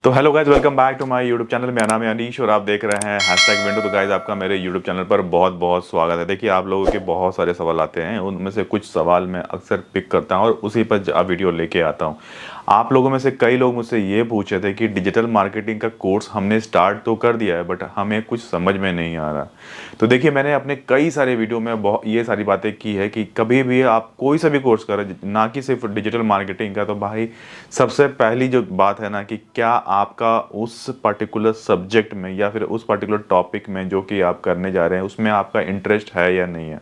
तो hello guys, welcome back to my YouTube channel. मेरा नाम है अनीश और आप देख रहे हैं हैशटैग विंडो। तो गाइज, आपका मेरे यूट्यूब चैनल पर बहुत बहुत स्वागत है। देखिए, आप लोगों के बहुत सारे सवाल आते हैं, उनमें से कुछ सवाल मैं अक्सर पिक करता हूं और उसी पर वीडियो लेके आता हूं। आप लोगों में से कई लोग मुझसे ये पूछे थे कि डिजिटल मार्केटिंग का कोर्स हमने स्टार्ट तो कर दिया है, बट हमें कुछ समझ में नहीं आ रहा। तो देखिए, मैंने अपने कई सारे वीडियो में बहुत ये सारी बातें की है कि कभी भी आप कोई सा भी कोर्स करें, ना कि सिर्फ डिजिटल मार्केटिंग का, तो भाई सबसे पहली जो बात है ना कि क्या आपका उस पर्टिकुलर सब्जेक्ट में या फिर उस पर्टिकुलर टॉपिक में जो कि आप करने जा रहे हैं उसमें आपका इंटरेस्ट है या नहीं है।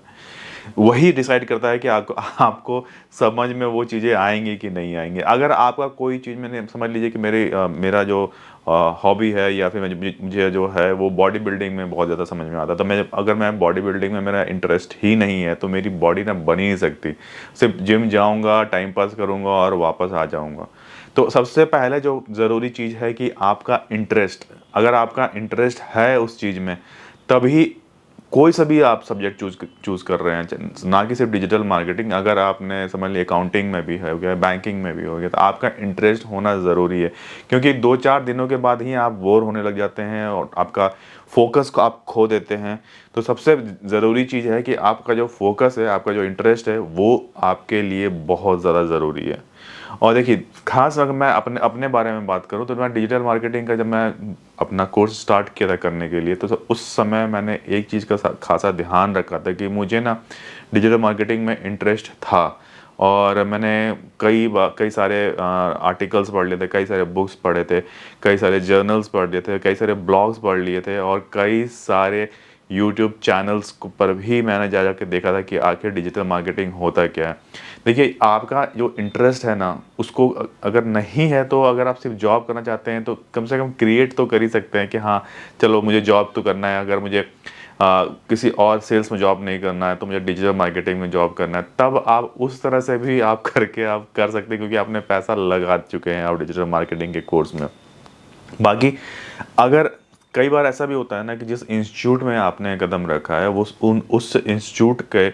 वही डिसाइड करता है कि आपको आपको समझ में वो चीज़ें आएंगी कि नहीं आएंगी। अगर आपका कोई चीज़, मैंने समझ लीजिए कि मेरा जो हॉबी है या फिर मुझे जो है वो बॉडी बिल्डिंग में बहुत ज़्यादा समझ में आता है, तो मैं बॉडी बिल्डिंग में मेरा इंटरेस्ट ही नहीं है तो मेरी बॉडी ना बन ही नहीं सकती। सिर्फ जिम जाऊँगा, टाइम पास करूँगा और वापस आ जाऊँगा। तो सबसे पहले जो ज़रूरी चीज़ है कि आपका इंटरेस्ट, अगर आपका इंटरेस्ट है उस चीज़ में, तभी कोई सा भी आप सब्जेक्ट चूज़ कर रहे हैं, ना कि सिर्फ डिजिटल मार्केटिंग। अगर आपने समझ लिया अकाउंटिंग में भी है हो गया, बैंकिंग में भी हो गया, तो आपका इंटरेस्ट होना ज़रूरी है। क्योंकि 2-4 दिनों के बाद ही आप बोर होने लग जाते हैं और आपका फोकस को आप खो देते हैं। तो सबसे ज़रूरी चीज़ है कि आपका जो फोकस है, आपका जो इंटरेस्ट है, वो आपके लिए बहुत ज़्यादा ज़रूरी है। और देखिए, खास अगर मैं अपने अपने बारे में बात करूँ तो मैं डिजिटल मार्केटिंग का जब मैं अपना कोर्स स्टार्ट किया था करने के लिए, तो उस समय मैंने एक चीज़ का खासा ध्यान रखा था कि मुझे ना डिजिटल मार्केटिंग में इंटरेस्ट था। और मैंने कई सारे आर्टिकल्स पढ़ लिए थे, कई सारे बुक्स पढ़े थे, कई सारे जर्नल्स पढ़ लिए थे, कई सारे ब्लॉग्स पढ़ लिए थे और कई सारे यूट्यूब चैनल्स पर भी मैंने जा के देखा था कि आखिर डिजिटल मार्केटिंग होता क्या है। देखिए, आपका जो इंटरेस्ट है ना, उसको अगर नहीं है, तो अगर आप सिर्फ जॉब करना चाहते हैं तो कम से कम क्रिएट तो कर ही सकते हैं कि हाँ, चलो मुझे जॉब तो करना है। अगर मुझे किसी और सेल्स में जॉब नहीं करना है तो मुझे डिजिटल मार्केटिंग में जॉब करना है, तब आप उस तरह से भी आप करके आप कर सकते हैं, क्योंकि आपने पैसा लगा चुके हैं आप डिजिटल मार्केटिंग के कोर्स में। बाकी अगर कई बार ऐसा भी होता है ना कि जिस इंस्टीट्यूट में आपने कदम रखा है वो उस इंस्टीट्यूट के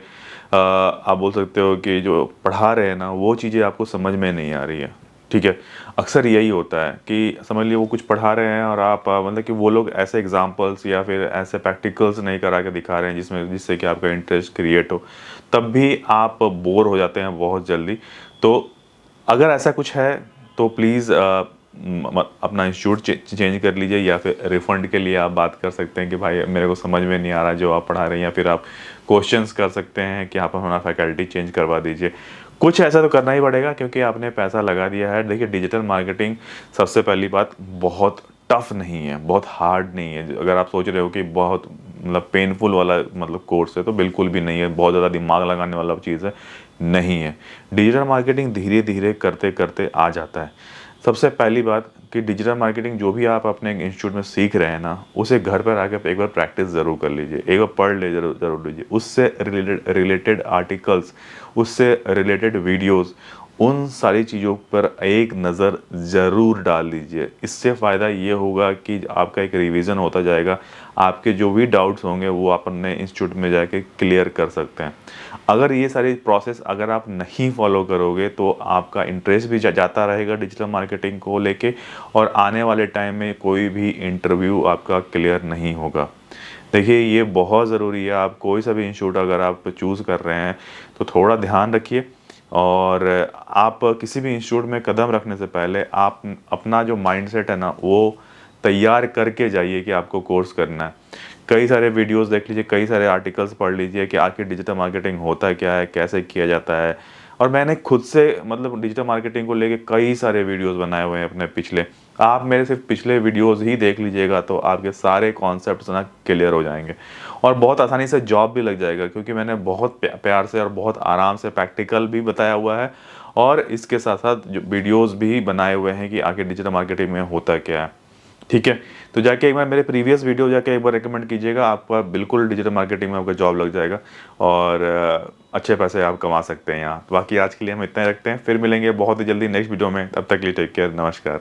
आप बोल सकते हो कि जो पढ़ा रहे हैं ना, वो चीज़ें आपको समझ में नहीं आ रही है। ठीक है, अक्सर यही होता है कि समझ लिए वो कुछ पढ़ा रहे हैं और आप मतलब कि वो लोग ऐसे एग्जांपल्स या फिर ऐसे प्रैक्टिकल्स नहीं करा के दिखा रहे हैं जिससे कि आपका इंटरेस्ट क्रिएट हो, तब भी आप बोर हो जाते हैं बहुत जल्दी। तो अगर ऐसा कुछ है तो प्लीज़ अपना इंस्टीट्यूट चेंज कर लीजिए, या फिर रिफ़ंड के लिए आप बात कर सकते हैं कि भाई मेरे को समझ में नहीं आ रहा जो आप पढ़ा रहे हैं, या फिर आप क्वेश्चंस कर सकते हैं कि आप अपना फैकल्टी चेंज करवा दीजिए। कुछ ऐसा तो करना ही पड़ेगा क्योंकि आपने पैसा लगा दिया है। देखिए, डिजिटल मार्केटिंग सबसे पहली बात बहुत टफ़ नहीं है, बहुत हार्ड नहीं है। अगर आप सोच रहे हो कि बहुत मतलब पेनफुल वाला मतलब कोर्स है, तो बिल्कुल भी नहीं है। बहुत ज़्यादा दिमाग लगाने वाला चीज़ है, नहीं है। डिजिटल मार्केटिंग धीरे-धीरे करते-करते आ जाता है। सबसे पहली बात कि डिजिटल मार्केटिंग जो भी आप अपने इंस्टीट्यूट में सीख रहे हैं ना, उसे घर पर आके एक बार प्रैक्टिस ज़रूर कर लीजिए, एक बार पढ़ ले ज़रूर ज़रूर लीजिए। उससे रिलेटेड आर्टिकल्स, उससे रिलेटेड वीडियोज़, उन सारी चीज़ों पर एक नज़र ज़रूर डाल लीजिए। इससे फ़ायदा ये होगा कि आपका एक रिवीजन होता जाएगा। आपके जो भी डाउट्स होंगे वो आप अपने इंस्टीट्यूट में जाके क्लियर कर सकते हैं। अगर ये सारी प्रोसेस अगर आप नहीं फॉलो करोगे तो आपका इंटरेस्ट भी जाता रहेगा डिजिटल मार्केटिंग को लेके, और आने वाले टाइम में कोई भी इंटरव्यू आपका क्लियर नहीं होगा। देखिए, ये बहुत ज़रूरी है। आप कोई सा भी इंस्टीट्यूट अगर आप चूज़ कर रहे हैं तो थोड़ा ध्यान रखिए। और आप किसी भी इंस्टीट्यूट में कदम रखने से पहले आप अपना जो माइंडसेट है ना, वो तैयार करके जाइए कि आपको कोर्स करना है। कई सारे वीडियोस देख लीजिए, कई सारे आर्टिकल्स पढ़ लीजिए कि आखिर डिजिटल मार्केटिंग होता क्या है, कैसे किया जाता है। और मैंने खुद से मतलब डिजिटल मार्केटिंग को लेके कई सारे वीडियोस बनाए हुए हैं अपने पिछले। आप मेरे सिर्फ पिछले वीडियोस ही देख लीजिएगा तो आपके सारे कॉन्सेप्ट्स ना क्लियर हो जाएंगे और बहुत आसानी से जॉब भी लग जाएगा, क्योंकि मैंने बहुत प्यार से और बहुत आराम से प्रैक्टिकल भी बताया हुआ है और इसके साथ साथ जो वीडियोस भी बनाए हुए हैं कि आखिर डिजिटल मार्केटिंग में होता क्या है। ठीक है, तो जाके एक बार मेरे प्रीवियस वीडियो जाके एक बार रिकमेंड कीजिएगा, आपका बिल्कुल डिजिटल मार्केटिंग में आपका जॉब लग जाएगा और अच्छे पैसे आप कमा सकते हैं यहाँ। बाकी आज के लिए हम इतना ही रखते हैं, फिर मिलेंगे बहुत ही जल्दी नेक्स्ट वीडियो में। तब तक के लिए टेक केयर, नमस्कार।